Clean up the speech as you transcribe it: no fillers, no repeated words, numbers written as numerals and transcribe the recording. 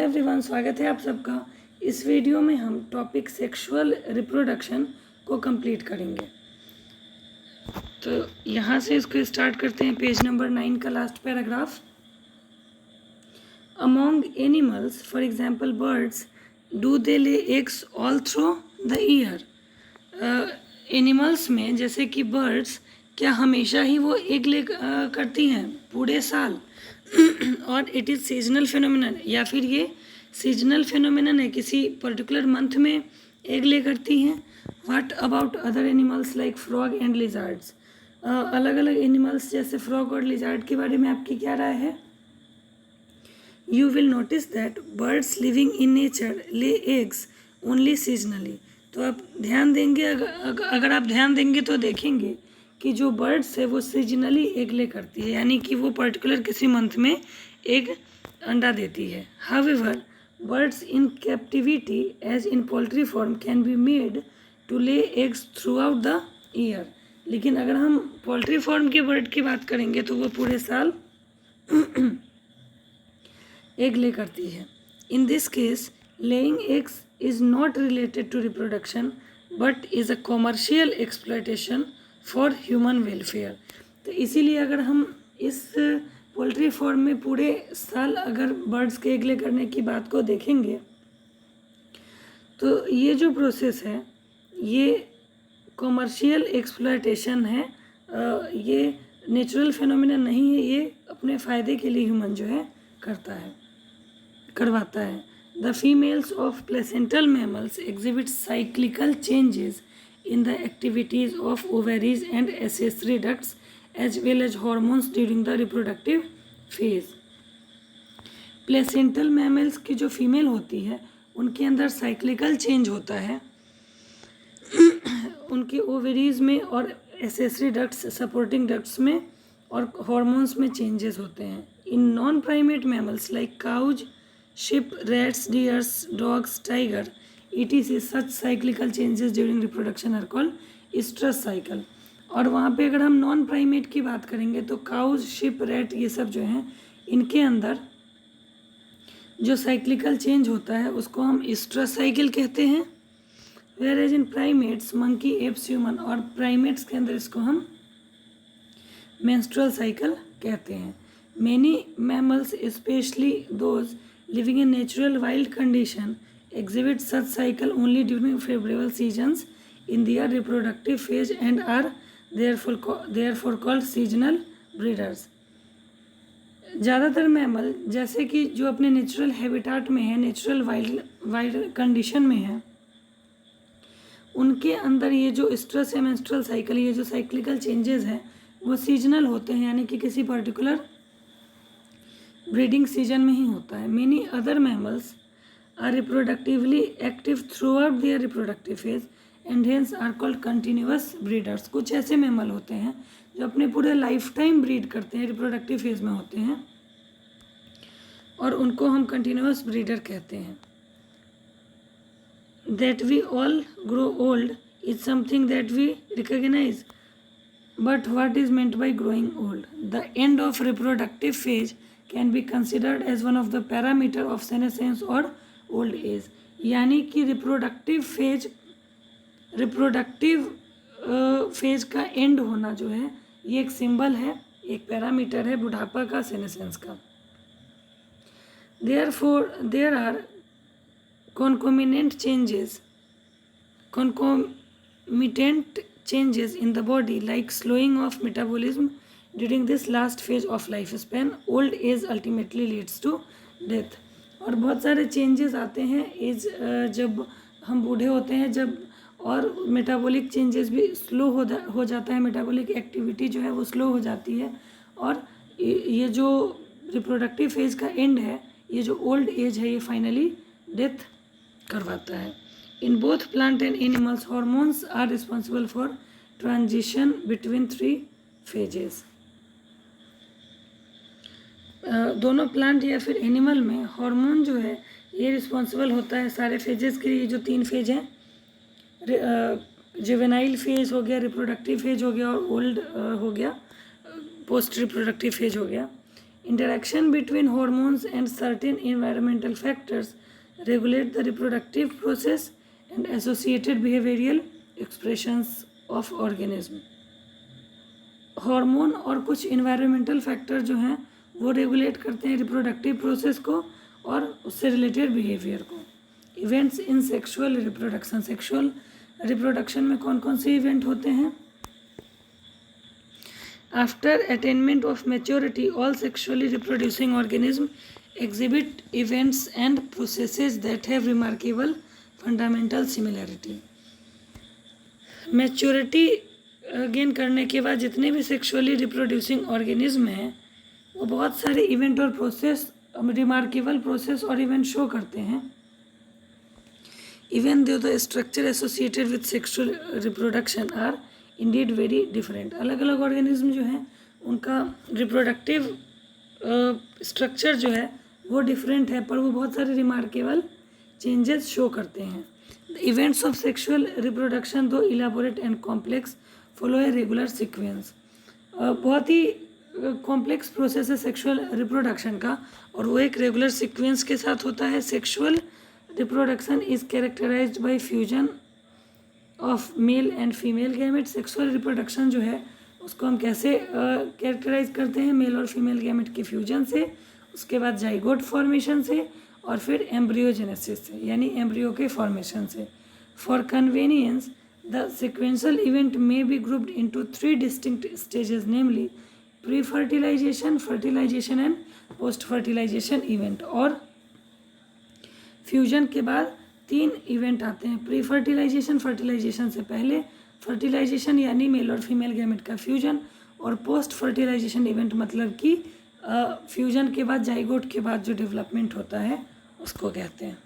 Everyone, स्वागत है आप सबका। इस वीडियो में हम टॉपिक सेक्सुअल रिप्रोडक्शन को कंप्लीट करेंगे। तो यहाँ से इसको स्टार्ट करते हैं। पेज नंबर 9 का last paragraph. Among animals, for example birds, do they lay eggs all through the year. Animals में जैसे कि बर्ड्स, क्या हमेशा ही वो एग ले करती हैं पूरे साल और इट इज़ सीजनल फिनोमिनन, या फिर ये सीजनल फिनोमिनन है, किसी पर्टिकुलर मंथ में एग ले करती हैं। What about other animals like frog and lizards. अलग अलग एनिमल्स जैसे फ्रॉग और लिजार्ड के बारे में आपकी क्या राय है? You will notice that birds living in nature lay eggs only seasonally. तो आप ध्यान देंगे, अगर आप ध्यान देंगे तो देखेंगे कि जो बर्ड्स है वो सीजनली एग ले करती है, यानी कि वो पर्टिकुलर किसी मंथ में एग अंडा देती है। However birds in captivity as in poultry farm can be made to lay eggs throughout the year. लेकिन अगर हम पोल्ट्री फॉर्म के बर्ड की बात करेंगे तो वो पूरे साल एग ले करती है। In this case laying eggs is not related to reproduction but is a commercial exploitation for human welfare. तो इसीलिए अगर हम इस पोल्ट्री फार्म में पूरे साल अगर बर्ड्स के एग ले करने की बात को देखेंगे तो ये जो प्रोसेस है ये कॉमर्शियल एक्सप्लॉयटेशन है। ये नेचुरल फिनोमिना नहीं है, ये अपने फ़ायदे के लिए ह्यूमन जो है करवाता है। The females of placental mammals exhibit cyclical changes in the activities of ovaries and accessory ducts as well as hormones during the reproductive phase. Placental mammals की जो फीमेल होती है उनके अंदर साइक्लिकल चेंज होता है उनके ओवरीज में और एसेसरी डक्ट्स, सपोर्टिंग डक्ट्स में और हॉर्मोन्स में चेंजेस होते हैं। In non primate mammals like cows, ship, rats, dears, dogs, tiger ETC such cyclical changes during reproduction are called estrus cycle। और वहाँ पे अगर हम नॉन प्राइमेट की बात करेंगे तो काउज, शिप, रैट, ये सब जो हैं इनके अंदर जो साइक्लिकल चेंज होता है उसको हम estrus साइकिल कहते हैं। whereas इन प्राइमेट्स, मंकी, एप्स, ह्यूमन और प्राइमेट्स के अंदर इसको हम menstrual साइकिल कहते हैं। many mammals especially those living in natural wild condition exhibit such cycle only during favorable seasons in their reproductive phase and are therefore called seasonal breeders। ज़्यादातर mammal जैसे कि जो अपने नेचुरल हैबिटाट में है, natural wild condition में है, उनके अंदर ये जो स्ट्रेस है, मेंस्ट्रुअल साइकिल, ये जो साइक्लिकल चेंजेस हैं वो सीजनल होते हैं, यानी कि किसी पर्टिकुलर ब्रीडिंग सीजन में ही होता है। Many other mammals are reproductively active throughout their reproductive phase and hence are called continuous breeders। कुछ ऐसे मैमल होते हैं जो अपने पूरे लाइफ टाइम ब्रीड करते हैं, रिप्रोडक्टिव फेज में होते हैं और उनको हम कंटिन्यूस ब्रीडर कहते हैं। That we all grow old is something that we recognize, but what is meant by growing old? The end of reproductive phase can be considered as one of the parameter of senescence or old age. यानी कि reproductive phase का and होना जो है ये एक symbol है, एक पैरामीटर है बुढ़ापा का, सेनेसेंस का। There are concomitant changes in the body like slowing of metabolism during this last phase of lifespan. Old age ultimately leads to death। और बहुत सारे चेंजेस आते हैं एज जब हम बूढ़े होते हैं, जब और मेटाबॉलिक चेंजेस भी स्लो हो जाता है, मेटाबॉलिक एक्टिविटी जो है वो स्लो हो जाती है और ये जो रिप्रोडक्टिव फेज का एंड है, ये जो ओल्ड एज है, ये फाइनली डेथ करवाता है। In both plant and animals hormones are responsible for transition between 3 phases. दोनों प्लांट या फिर एनिमल में हार्मोन जो है ये रिस्पॉन्सिबल होता है सारे फेजेस के लिए। जो 3 फेज हैं, जुवेनाइल फेज हो गया, रिप्रोडक्टिव फेज हो गया और ओल्ड हो गया, पोस्ट रिप्रोडक्टिव फेज हो गया। Interaction between hormones and certain environmental factors regulate the reproductive process and associated behavioral expressions of organism. Hormone और कुछ इन्वायरमेंटल फैक्टर जो हैं वो रेगुलेट करते हैं रिप्रोडक्टिव प्रोसेस को और उससे रिलेटेड बिहेवियर को. Events in sexual reproduction. Sexual reproduction में कौन कौन से इवेंट होते हैं? After attainment of maturity all sexually reproducing organism exhibit events and processes that have remarkable fundamental similarity. Maturity gain करने के बाद जितने भी सेक्सुअली रिप्रोड्यूसिंग ऑर्गेनिज्म हैं वो बहुत सारे इवेंट और प्रोसेस रिमार्केबल प्रोसेस और इवेंट शो करते हैं. Even though the structure associated with sexual reproduction are indeed very different. अलग अलग ऑर्गेनिज्म जो हैं उनका रिप्रोडक्टिव स्ट्रक्चर जो है वो डिफरेंट है पर वो बहुत सारे रिमार्केबल चेंजेस शो करते हैं. The events of sexual reproduction though elaborate and complex follow a regular sequence. बहुत ही कॉम्प्लेक्स प्रोसेस है सेक्सुअल रिप्रोडक्शन का और वो एक रेगुलर सीक्वेंस के साथ होता है. Sexual reproduction is characterised by fusion of male and female gamete. Sexual reproduction जो है उसको हम कैसे कैरेक्टराइज करते हैं? मेल और फीमेल गैमेट के फ्यूजन से, उसके बाद जाइगोट फॉर्मेशन से और फिर एम्ब्रियोजेनेसिस से यानी एम्ब्रियो के फॉर्मेशन से. For convenience the sequential event may be grouped into 3 distinct stages namely pre fertilisation, fertilisation and post fertilisation event. और फ्यूजन के बाद 3 इवेंट आते हैं. प्री फर्टिलाइजेशन, फर्टिलाइजेशन से पहले, फर्टिलाइजेशन यानी मेल और फीमेल गैमेट का फ्यूजन, और पोस्ट फर्टिलाइजेशन इवेंट मतलब कि फ्यूजन के बाद जाइगोट के बाद जो डेवलपमेंट होता है उसको कहते हैं.